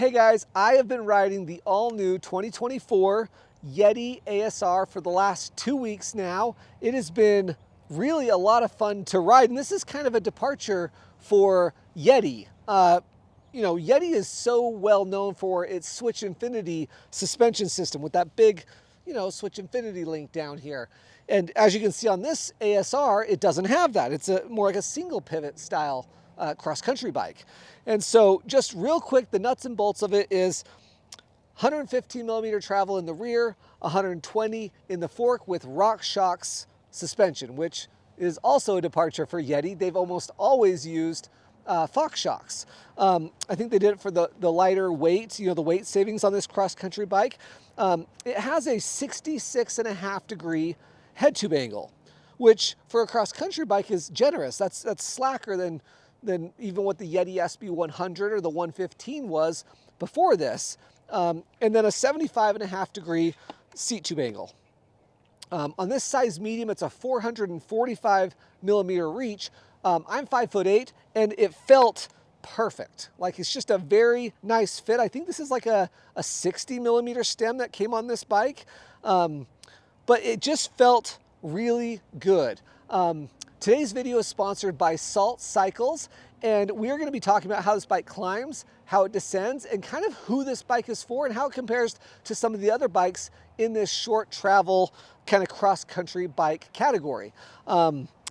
Hey guys, I have been riding the all-new 2024 Yeti ASR for the last 2 weeks now. It has been really a lot of fun to ride, and this is kind of a departure for Yeti. Yeti is so well known for its Switch Infinity suspension system with that big, Switch Infinity link down here. And as you can see on this ASR, it doesn't have that. It's more like a single pivot style cross-country bike. And so just real quick, the nuts and bolts of it is 115 millimeter travel in the rear, 120 in the fork with RockShox suspension, which is also a departure for Yeti. They've almost always used Fox shocks. I think they did it for the lighter weight, the weight savings on this cross-country bike. It has a 66.5 degree head tube angle, which for a cross-country bike is generous. That's slacker than even what the Yeti SB100 or the 115 was before this. And then a 75.5 degree seat tube angle. On this size medium, it's a 445 millimeter reach. I'm 5'8", and it felt perfect. Like, it's just a very nice fit. I think this is like a 60 millimeter stem that came on this bike, but it just felt really good. Today's video is sponsored by Salt Cycles, and we're going to be talking about how this bike climbs, how it descends, and kind of who this bike is for and how it compares to some of the other bikes in this short travel kind of cross-country bike category.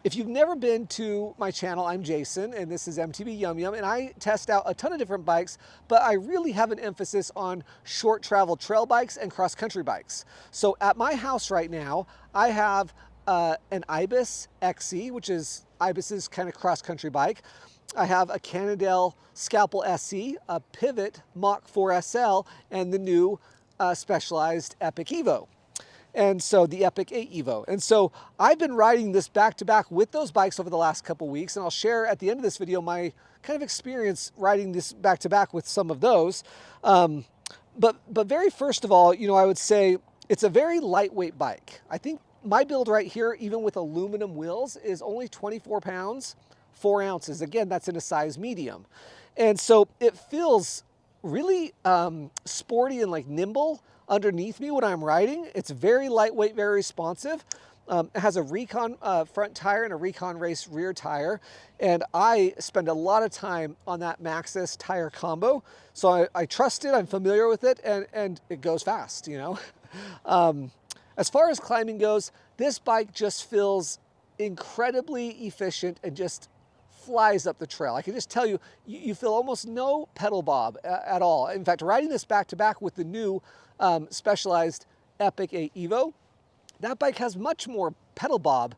If you've never been to my channel, I'm Jason, and this is MTB Yum Yum, and I test out a ton of different bikes, but I really have an emphasis on short travel trail bikes and cross-country bikes. So at my house right now, I have an Ibis XE, which is Ibis's kind of cross-country bike. I have a Cannondale Scalpel SE, a Pivot Mach 4 SL, and the new Specialized Epic Evo. And so the Epic 8 Evo. And so I've been riding this back-to-back with those bikes over the last couple weeks, and I'll share at the end of this video my kind of experience riding this back-to-back with some of those. But very first of all, I would say it's a very lightweight bike. I think my build right here, even with aluminum wheels, is only 24 pounds, 4 ounces. Again, that's in a size medium. And so it feels really sporty and like nimble underneath me when I'm riding. It's very lightweight, very responsive. It has a Recon front tire and a Recon Race rear tire. And I spend a lot of time on that Maxxis tire combo. So I trust it, I'm familiar with it, and it goes fast, As far as climbing goes, this bike just feels incredibly efficient and just flies up the trail. I can just tell you, you feel almost no pedal bob at all. In fact, riding this back-to-back with the new Specialized Epic 8 Evo, that bike has much more pedal bob.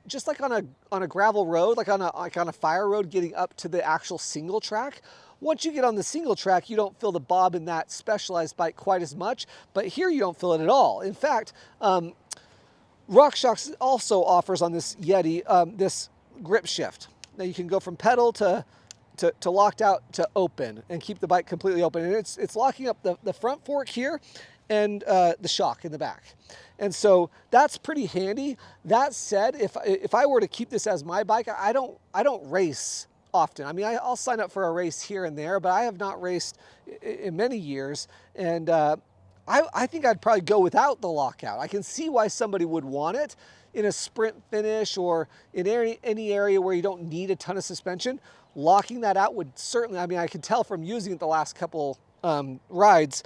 Just like on a gravel road, like on a fire road getting up to the actual single track. Once you get on the single track, you don't feel the bob in that Specialized bike quite as much, but here you don't feel it at all. In fact, RockShox also offers on this Yeti this grip shift. Now you can go from pedal to locked out to open and keep the bike completely open. And it's locking up the front fork here and the shock in the back. And so that's pretty handy. That said, if I were to keep this as my bike, I don't race often. I mean, I'll sign up for a race here and there, but I have not raced in many years. And I think I'd probably go without the lockout. I can see why somebody would want it in a sprint finish or in any area where you don't need a ton of suspension. Locking that out would certainly, I mean, I can tell from using it the last couple rides,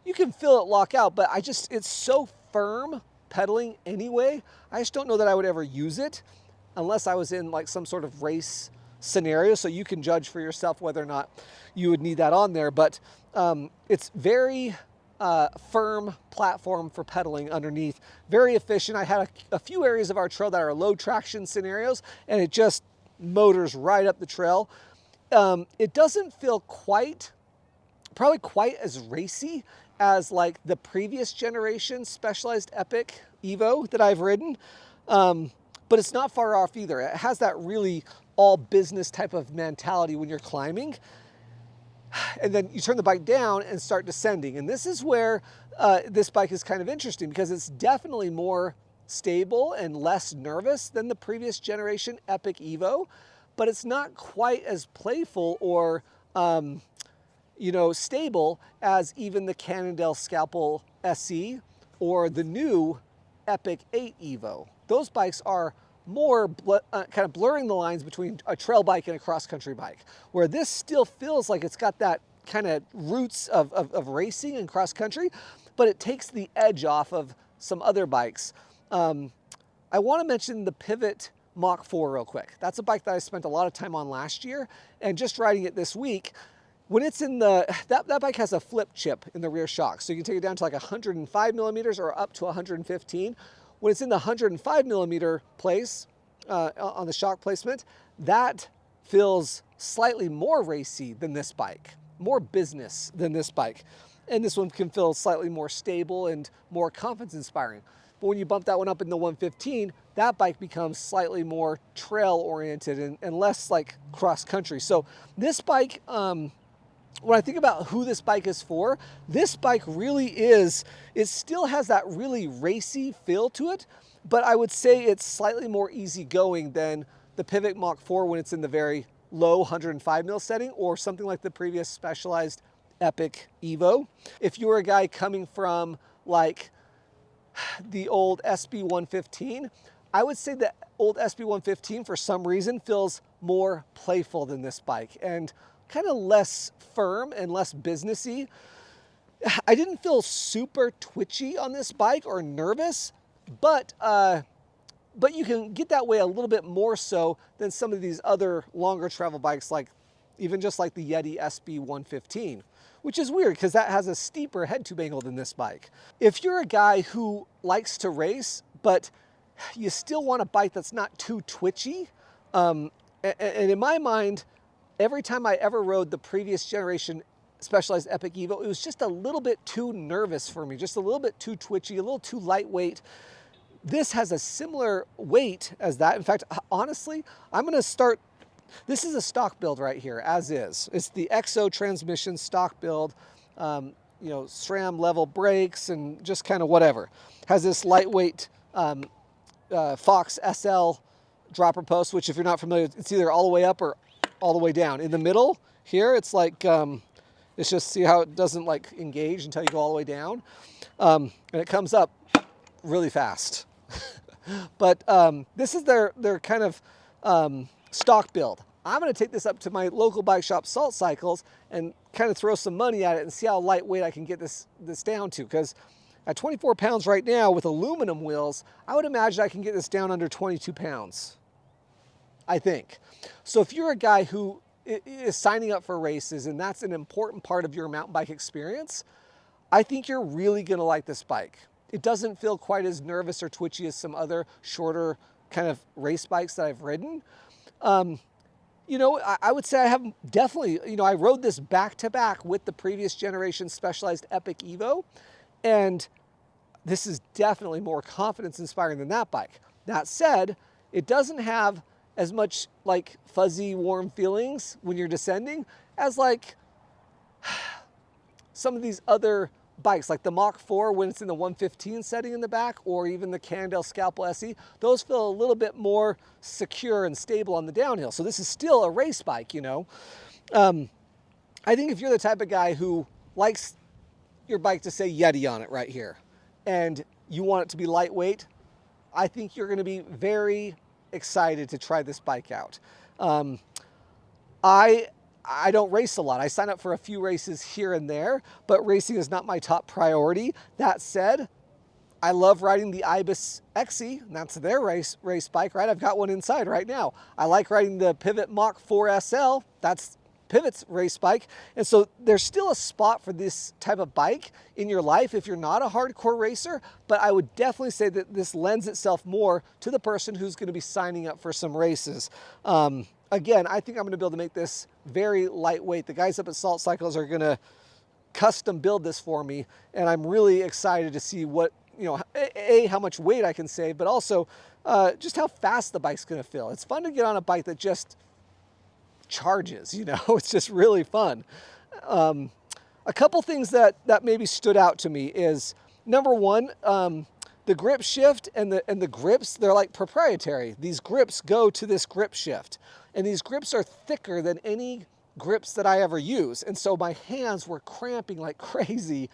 you can feel it lock out, but it's so firm pedaling anyway. I just don't know that I would ever use it unless I was in like some sort of race scenario. So you can judge for yourself whether or not you would need that on there. But it's very firm platform for pedaling underneath. Very efficient. I had a few areas of our trail that are low traction scenarios, and it just motors right up the trail. It doesn't feel probably quite as racy as like the previous generation Specialized Epic Evo that I've ridden, but it's not far off either. It has that really all business type of mentality when you're climbing. And then you turn the bike down and start descending. And this is where this bike is kind of interesting because it's definitely more stable and less nervous than the previous generation Epic Evo, but it's not quite as playful or stable as even the Cannondale Scalpel SE or the new Epic 8 Evo. Those bikes are more kind of blurring the lines between a trail bike and a cross-country bike, where this still feels like it's got that kind of roots of racing and cross-country, but it takes the edge off of some other bikes. I want to mention the Pivot Mach 4 real quick. That's a bike that I spent a lot of time on last year, and just riding it this week, when it's in that bike has a flip chip in the rear shock, so you can take it down to like 105 millimeters or up to 115. When it's in the 105 millimeter place on the shock placement, that feels slightly more racy than this bike, more business than this bike. And this one can feel slightly more stable and more confidence inspiring. But when you bump that one up in the 115, that bike becomes slightly more trail oriented and less like cross country. So this bike, when I think about who this bike is for, this bike really is, it still has that really racy feel to it, but I would say it's slightly more easygoing than the Pivot Mach 4 when it's in the very low 105 mil setting, or something like the previous Specialized Epic Evo. If you're a guy coming from like the old SB 115, I would say the old SB 115 for some reason feels more playful than this bike and kind of less firm and less businessy. I didn't feel super twitchy on this bike or nervous, but you can get that way a little bit more so than some of these other longer travel bikes, like even just like the Yeti SB 115, which is weird because that has a steeper head tube angle than this bike. If you're a guy who likes to race, but you still want a bike that's not too twitchy, and in my mind, every time I ever rode the previous generation Specialized Epic Evo, it was just a little bit too nervous for me, just a little bit too twitchy, a little too lightweight. This has a similar weight as that. In fact, honestly, I'm gonna start, this is a stock build right here, as is. It's the XO transmission stock build, SRAM level brakes and just kind of whatever. Has this lightweight Fox SL dropper post, which if you're not familiar, it's either all the way up or all the way down. In the middle here, it's like, it's just, see how it doesn't like engage until you go all the way down. And it comes up really fast. But this is their kind of stock build. I'm gonna take this up to my local bike shop, Salt Cycles, and kind of throw some money at it and see how lightweight I can get this down to. Because at 24 pounds right now with aluminum wheels, I would imagine I can get this down under 22 pounds. I think. So if you're a guy who is signing up for races and that's an important part of your mountain bike experience, I think you're really gonna like this bike. It doesn't feel quite as nervous or twitchy as some other shorter kind of race bikes that I've ridden. I would say I have definitely, I rode this back to back with the previous generation Specialized Epic Evo, and this is definitely more confidence inspiring than that bike. That said, it doesn't have as much like fuzzy, warm feelings when you're descending as like some of these other bikes, like the Mach 4 when it's in the 115 setting in the back, or even the Cannondale Scalpel SE. Those feel a little bit more secure and stable on the downhill. So this is still a race bike, I think if you're the type of guy who likes your bike to say Yeti on it right here, and you want it to be lightweight, I think you're gonna be very excited to try this bike out. I don't race a lot. I sign up for a few races here and there, but racing is not my top priority. That said, I love riding the Ibis XE, and that's their race bike, right? I've got one inside right now. I like riding the Pivot Mach 4 SL. That's Pivot's race bike. And so there's still a spot for this type of bike in your life if you're not a hardcore racer, but I would definitely say that this lends itself more to the person who's gonna be signing up for some races. Again, I think I'm gonna be able to make this very lightweight. The guys up at Salt Cycles are gonna custom build this for me, and I'm really excited to see what, how much weight I can save, but also just how fast the bike's gonna feel. It's fun to get on a bike that just charges, it's just really fun. A couple things that maybe stood out to me is, number one, the grip shift and the grips, they're like proprietary. These grips go to this grip shift, and these grips are thicker than any grips that I ever use. And so my hands were cramping like crazy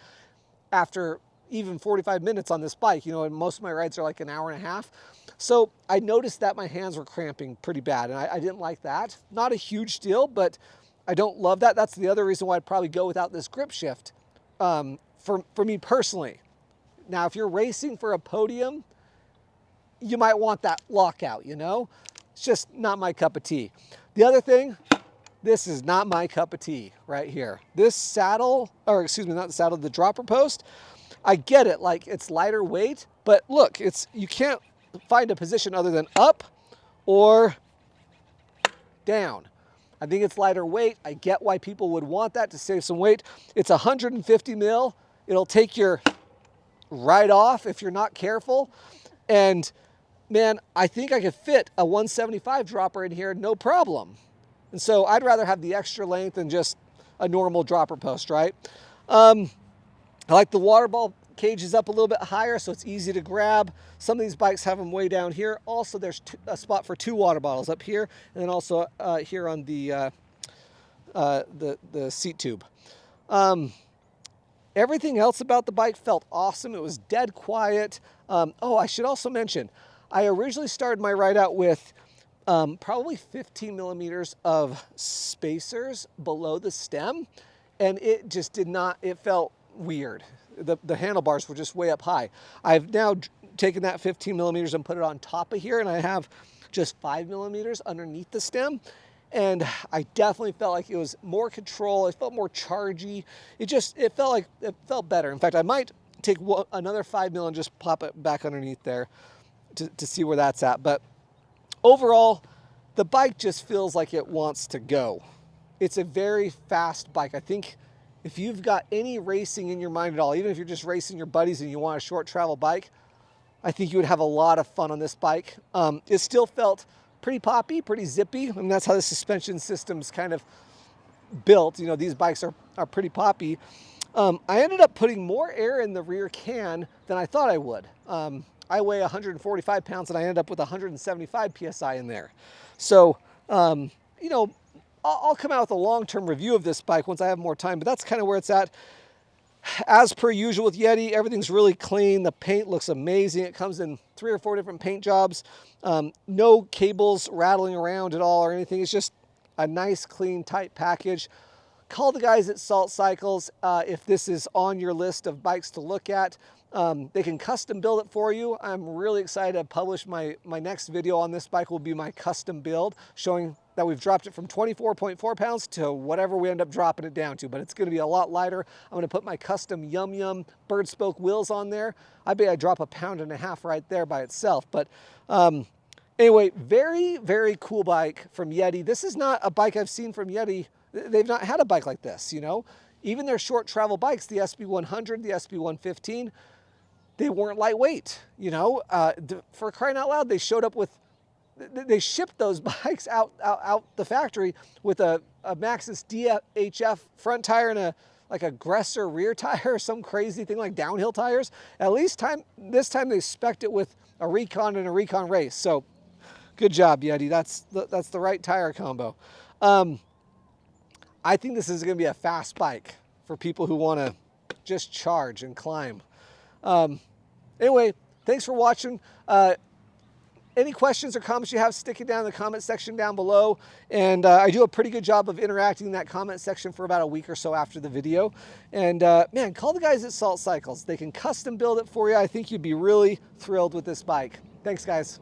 after even 45 minutes on this bike, you know, and most of my rides are like an hour and a half. So I noticed that my hands were cramping pretty bad, and I didn't like that. Not a huge deal, but I don't love that. That's the other reason why I'd probably go without this grip shift for me personally. Now, if you're racing for a podium, you might want that lockout, you know? It's just not my cup of tea. The other thing, this is not my cup of tea right here. This saddle, or excuse me, not the saddle, the dropper post, I get it, like it's lighter weight, but look, you can't find a position other than up or down. I think it's lighter weight. I get why people would want that to save some weight. It's 150 mil. It'll take your right off if you're not careful. And man, I think I could fit a 175 dropper in here, no problem. And so I'd rather have the extra length than just a normal dropper post, right? I like the water ball cages up a little bit higher so it's easy to grab. Some of these bikes have them way down here. Also, there's a spot for 2 water bottles up here, and then also here on the seat tube. Everything else about the bike felt awesome. It was dead quiet. Oh, I should also mention, I originally started my ride out with probably 15 millimeters of spacers below the stem, and it just did not, it felt weird. The handlebars were just way up high. I've now taken that 15 millimeters and put it on top of here, and I have just 5 millimeters underneath the stem. And I definitely felt like it was more control. It felt more chargy. It felt better. In fact, I might take another 5 mil and just pop it back underneath there to see where that's at. But overall, the bike just feels like it wants to go. It's a very fast bike. I think if you've got any racing in your mind at all, even if you're just racing your buddies and you want a short travel bike, I think you would have a lot of fun on this bike. It still felt pretty poppy, pretty zippy. I mean, that's how the suspension system's kind of built. You know, these bikes are pretty poppy. I ended up putting more air in the rear can than I thought I would. I weigh 145 pounds and I ended up with 175 PSI in there. So, you know, I'll come out with a long-term review of this bike once I have more time, but that's kind of where it's at. As per usual with Yeti, everything's really clean. The paint looks amazing. It comes in 3 or 4 different paint jobs. No cables rattling around at all or anything. It's just a nice, clean, tight package. Call the guys at Salt Cycles if this is on your list of bikes to look at. They can custom build it for you. I'm really excited to publish my next video on this bike will be my custom build, showing that we've dropped it from 24.4 pounds to whatever we end up dropping it down to, but it's gonna be a lot lighter. I'm gonna put my custom Yum Yum bird spoke wheels on there. I bet I drop 1.5 pounds right there by itself. But anyway, very, very cool bike from Yeti. This is not a bike I've seen from Yeti. They've not had a bike like this, you know? Even their short travel bikes, the SB100, the SB115, they weren't lightweight, you know? For crying out loud, they showed up with, they shipped those bikes out the factory with a Maxxis DHF front tire and a Gresser rear tire, or some crazy thing like downhill tires. At least this time they spec'd it with a Recon and a Recon Race. So good job, Yeti. That's the right tire combo. I think this is going to be a fast bike for people who want to just charge and climb. Anyway, thanks for watching. Any questions or comments you have, stick it down in the comment section down below. And I do a pretty good job of interacting in that comment section for about a week or so after the video. And man, call the guys at Salt Cycles. They can custom build it for you. I think you'd be really thrilled with this bike. Thanks, guys.